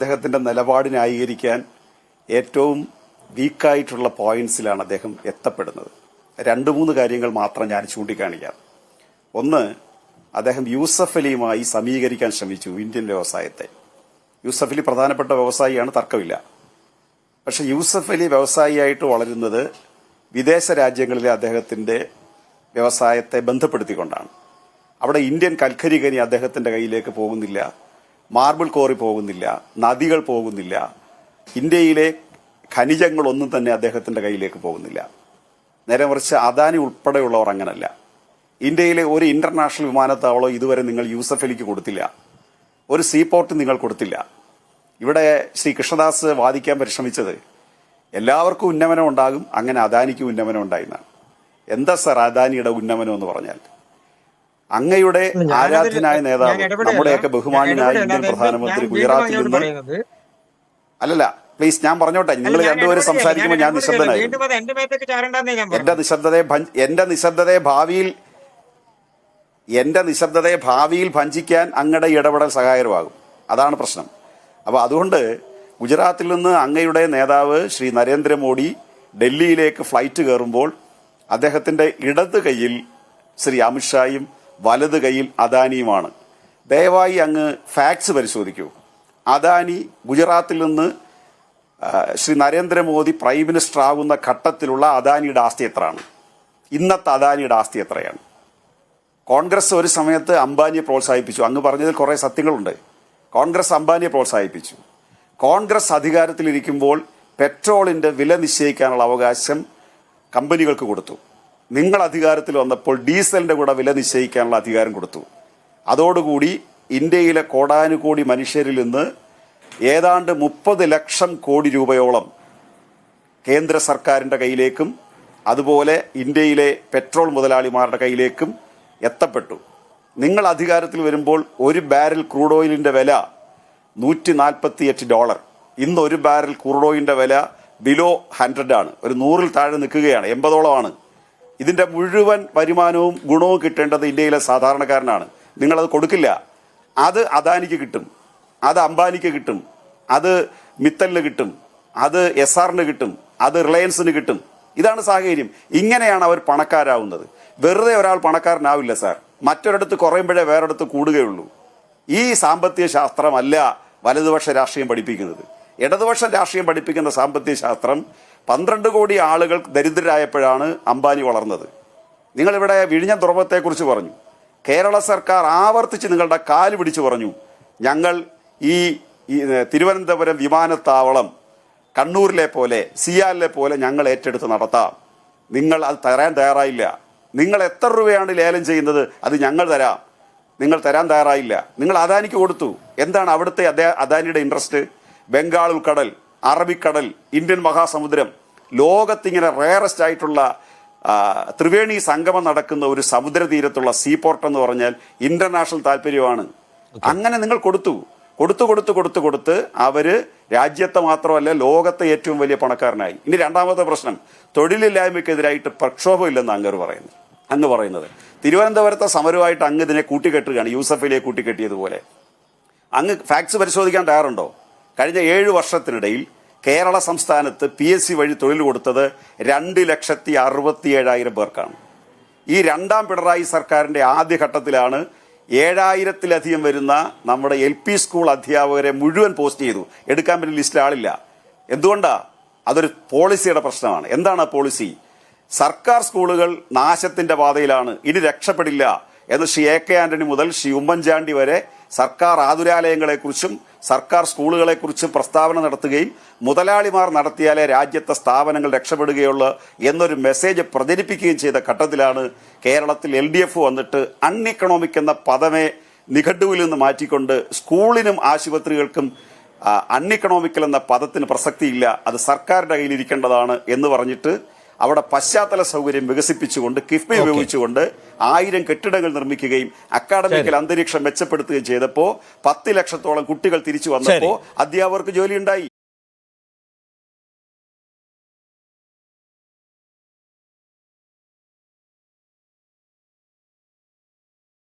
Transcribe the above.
അദ്ദേഹത്തിന്റെ നിലപാട് ന്യായീകരിക്കാൻ ഏറ്റവും വീക്കായിട്ടുള്ള പോയിന്റ്സിലാണ് അദ്ദേഹം എത്തപ്പെടുന്നത്. 2-3 കാര്യങ്ങൾ മാത്രം ഞാൻ ചൂണ്ടിക്കാണിക്കാം. ഒന്ന്, അദ്ദേഹം യൂസഫ് അലിയുമായി സമീകരിക്കാൻ ശ്രമിച്ചു ഇന്ത്യൻ വ്യവസായത്തെ. യൂസഫ് അലി പ്രധാനപ്പെട്ട വ്യവസായിയാണ്, തർക്കമില്ല. പക്ഷെ യൂസഫ് അലി വ്യവസായിയായിട്ട് വളരുന്നത് വിദേശ രാജ്യങ്ങളിലെ അദ്ദേഹത്തിന്റെ വ്യവസായത്തെ ബന്ധപ്പെടുത്തിക്കൊണ്ടാണ്. അവിടെ ഇന്ത്യൻ കൽക്കരി ഖനി അദ്ദേഹത്തിന്റെ കയ്യിലേക്ക് പോകുന്നില്ല, മാർബിൾ കോറി പോകുന്നില്ല, നദികൾ പോകുന്നില്ല, ഇന്ത്യയിലെ ഖനിജങ്ങളൊന്നും തന്നെ അദ്ദേഹത്തിന്റെ കയ്യിലേക്ക് പോകുന്നില്ല. നേരെ മറിച്ച് അദാനി ഉൾപ്പെടെയുള്ളവർ അങ്ങനല്ല. ഇന്ത്യയിലെ ഒരു ഇന്റർനാഷണൽ വിമാനത്താവളം ഇതുവരെ നിങ്ങൾ യൂസഫ് അലിക്ക് കൊടുത്തില്ല, ഒരു സീപോർട്ട് നിങ്ങൾ കൊടുത്തില്ല. ഇവിടെ ശ്രീ കൃഷ്ണദാസ് വാദിക്കാൻ പരിശ്രമിച്ചത് എല്ലാവർക്കും ഉന്നമനം ഉണ്ടാകും, അങ്ങനെ അദാനിക്ക് ഉന്നമനം ഉണ്ടായിരുന്നാണ്. എന്താ സർ അദാനിയുടെ ഉന്നമനം എന്ന് പറഞ്ഞാൽ? അങ്ങയുടെ ആരാധ്യനായ നേതാവ്, നമ്മുടെയൊക്കെ ബഹുമാന്യനായ ഇന്ത്യൻ പ്രധാനമന്ത്രി ഗുജറാത്തിൽ നിന്ന് അല്ലല്ല, പ്ലീസ് ഞാൻ പറഞ്ഞോട്ടെ. നിങ്ങൾ രണ്ടുപേരും സംസാരിക്കുമ്പോൾ ഞാൻ നിശബ്ദനായിരുന്നു. എന്റെ നിശബ്ദതയെ ഭാവിയിൽ ഭഞ്ചിക്കാൻ അങ്ങയുടെ ഇടപെടൽ സഹായകരമാകും. അതാണ് പ്രശ്നം. അപ്പൊ അതുകൊണ്ട് ഗുജറാത്തിൽ നിന്ന് അങ്ങയുടെ നേതാവ് ശ്രീ നരേന്ദ്രമോദി ഡൽഹിയിലേക്ക് ഫ്ലൈറ്റ് കയറുമ്പോൾ അദ്ദേഹത്തിന്റെ ഇടത് കൈയിൽ ശ്രീ അമിത്ഷായും വലത് കൈയിൽ അദാനിയുമാണ്. ദയവായി അങ്ങ് ഫാക്ട്സ് പരിശോധിക്കൂ. അദാനി ഗുജറാത്തിൽ നിന്ന് ശ്രീ നരേന്ദ്രമോദി പ്രൈം മിനിസ്റ്റർ ആകുന്ന ഘട്ടത്തിലുള്ള അദാനിയുടെ ആസ്തി എത്രയാണ്? ഇന്നത്തെ അദാനിയുടെ ആസ്തി എത്രയാണ്? കോൺഗ്രസ് ഒരു സമയത്ത് അംബാനിയെ പ്രോത്സാഹിപ്പിച്ചു. അങ്ങ് പറഞ്ഞതിൽ കുറെ സത്യങ്ങളുണ്ട്. കോൺഗ്രസ് അംബാനിയെ പ്രോത്സാഹിപ്പിച്ചു. കോൺഗ്രസ് അധികാരത്തിലിരിക്കുമ്പോൾ പെട്രോളിന്റെ വില നിശ്ചയിക്കാനുള്ള അവകാശം കമ്പനികൾക്ക് കൊടുത്തു. നിങ്ങൾ അധികാരത്തിൽ വന്നപ്പോൾ ഡീസലിന്റെ കൂടെ വില നിശ്ചയിക്കാനുള്ള അധികാരം കൊടുത്തു. അതോടുകൂടി ഇന്ത്യയിലെ കോടാനുകോടി മനുഷ്യരിൽ നിന്ന് ഏതാണ്ട് 30 ലക്ഷം കോടി രൂപയോളം കേന്ദ്ര സർക്കാരിന്റെ കയ്യിലേക്കും അതുപോലെ ഇന്ത്യയിലെ പെട്രോൾ മുതലാളിമാരുടെ കയ്യിലേക്കും എത്തപ്പെട്ടു. നിങ്ങൾ അധികാരത്തിൽ വരുമ്പോൾ ഒരു ബാരൽ ക്രൂഡ് ഓയിലിന്റെ വില $148. ഇന്ന് ഒരു ബാരൽ ക്രൂഡ് ഓയിലിന്റെ വില ബിലോ 100 ആണ്. ഒരു 100-ൽ താഴെ നിൽക്കുകയാണ്, 80ഓളമാണ്. ഇതിന്റെ മുഴുവൻ വരുമാനവും ഗുണവും കിട്ടേണ്ടത് ഇന്ത്യയിലെ സാധാരണക്കാരനാണ്. നിങ്ങളത് കൊടുക്കില്ല. അത് അദാനിക്ക് കിട്ടും, അത് അംബാനിക്ക് കിട്ടും, അത് മിത്തലിന് കിട്ടും, അത് SRന് കിട്ടും, അത് റിലയൻസിന് കിട്ടും. ഇതാണ് സാഹചര്യം. ഇങ്ങനെയാണ് അവർ പണക്കാരാവുന്നത്. വെറുതെ ഒരാൾ പണക്കാരനാവില്ല സാർ. മറ്റൊരിടത്ത് കുറയുമ്പോഴേ വേറൊരിടത്ത് കൂടുകയുള്ളൂ. ഈ സാമ്പത്തിക ശാസ്ത്രമല്ല വലതുപക്ഷ രാഷ്ട്രീയം പഠിപ്പിക്കുന്നത്. ഇടതുപക്ഷ രാഷ്ട്രീയം പഠിപ്പിക്കുന്ന സാമ്പത്തിക ശാസ്ത്രം 12 കോടി ആളുകൾ ദരിദ്രരായപ്പോഴാണ് അംബാനി വളർന്നത്. നിങ്ങളിവിടെ വിഴിഞ്ഞം തുറമുഖത്തെക്കുറിച്ച് പറഞ്ഞു. കേരള സർക്കാർ ആവർത്തിച്ച് നിങ്ങളുടെ കാല് പിടിച്ചു പറഞ്ഞു, ഞങ്ങൾ ഈ തിരുവനന്തപുരം വിമാനത്താവളം കണ്ണൂരിലെ പോലെ സിയാലിലെ പോലെ ഞങ്ങൾ ഏറ്റെടുത്ത് നടത്താം. നിങ്ങൾ അത് തരാൻ തയ്യാറായില്ല. നിങ്ങൾ എത്ര രൂപയാണ് ലേലം ചെയ്യുന്നത്, അത് ഞങ്ങൾ തരാം. നിങ്ങൾ തരാൻ തയ്യാറായില്ല. നിങ്ങൾ അദാനിക്ക് കൊടുത്തു. എന്താണ് അവിടുത്തെ അദാനിയുടെ ഇൻട്രസ്റ്റ്? ബംഗാൾ ഉൾക്കടൽ, അറബിക്കടൽ, ഇന്ത്യൻ മഹാസമുദ്രം, ലോകത്തിങ്ങനെ റയറസ്റ്റ് ആയിട്ടുള്ള ത്രിവേണി സംഗമം നടക്കുന്ന ഒരു സമുദ്ര തീരത്തുള്ള സീപോർട്ട് എന്ന് പറഞ്ഞാൽ ഇന്റർനാഷണൽ താല്പര്യമാണ്. അങ്ങനെ നിങ്ങൾ കൊടുത്തു അവര് രാജ്യത്തെ മാത്രമല്ല ലോകത്തെ ഏറ്റവും വലിയ പണക്കാരനായി. ഇനി രണ്ടാമത്തെ പ്രശ്നം, തൊഴിലില്ലായ്മയ്ക്കെതിരായിട്ട് പ്രക്ഷോഭമില്ലെന്ന് അങ്ങ് പറയുന്നത്. തിരുവനന്തപുരത്തെ സമരമായിട്ട് അങ്ങ് ഇതിനെ കൂട്ടിക്കെട്ടുകയാണ്, യൂസഫ് അലിയെ കൂട്ടിക്കെട്ടിയതുപോലെ. അങ്ങ് ഫാക്ട്സ് പരിശോധിക്കാൻ തയ്യാറുണ്ടോ? കഴിഞ്ഞ 7 വർഷത്തിനിടയിൽ കേരള സംസ്ഥാനത്ത് PSC വഴി തൊഴിൽ കൊടുത്തത് 2,67,000 പേർക്കാണ്. ഈ രണ്ടാം പിണറായി സർക്കാരിന്റെ ആദ്യഘട്ടത്തിലാണ് 7,000-ലധികം വരുന്ന നമ്മുടെ LP സ്കൂൾ അധ്യാപകരെ മുഴുവൻ പോസ്റ്റ് ചെയ്തു. എടുക്കാൻ പറ്റിയ ലിസ്റ്റിൽ ആളില്ല. എന്തുകൊണ്ടാ? അതൊരു പോളിസിയുടെ പ്രശ്നമാണ്. എന്താണ് ആ പോളിസി? സർക്കാർ സ്കൂളുകൾ നാശത്തിന്റെ പാതയിലാണ്, ഇനി രക്ഷപ്പെടില്ല എന്ന് ശ്രീ AK ആന്റണി മുതൽ ശ്രീ ഉമ്മൻചാണ്ടി വരെ സർക്കാർ ആതുരാലയങ്ങളെക്കുറിച്ചും സർക്കാർ സ്കൂളുകളെക്കുറിച്ചും പ്രസ്താവന നടത്തുകയും മുതലാളിമാർ നടത്തിയാലേ രാജ്യത്തെ സ്ഥാപനങ്ങൾ രക്ഷപ്പെടുകയുള്ളൂ എന്നൊരു മെസ്സേജ് പ്രചരിപ്പിക്കുകയും ചെയ്ത ഘട്ടത്തിലാണ് കേരളത്തിൽ LDF വന്നിട്ട് അൺഇക്കണോമിക് എന്ന പദമേ നിഘണ്ടുവിൽ നിന്ന് മാറ്റിക്കൊണ്ട് സ്കൂളിനും ആശുപത്രികൾക്കും അൺഇക്കണോമിക്കൽ എന്ന പദത്തിന് പ്രസക്തിയില്ല, അത് സർക്കാരിന്റെ കയ്യിലിരിക്കേണ്ടതാണ് എന്ന് പറഞ്ഞിട്ട് അവിടെ പശ്ചാത്തല സൗകര്യം വികസിപ്പിച്ചുകൊണ്ട് കിഫ്ബി ഉപയോഗിച്ചുകൊണ്ട് 1000 കെട്ടിടങ്ങൾ നിർമ്മിക്കുകയും അക്കാഡമിക്കൽ അന്തരീക്ഷം മെച്ചപ്പെടുത്തുകയും ചെയ്തപ്പോൾ 10 ലക്ഷത്തോളം കുട്ടികൾ തിരിച്ചു വന്നപ്പോൾ അധ്യാപകർക്ക് ജോലിയുണ്ടായി.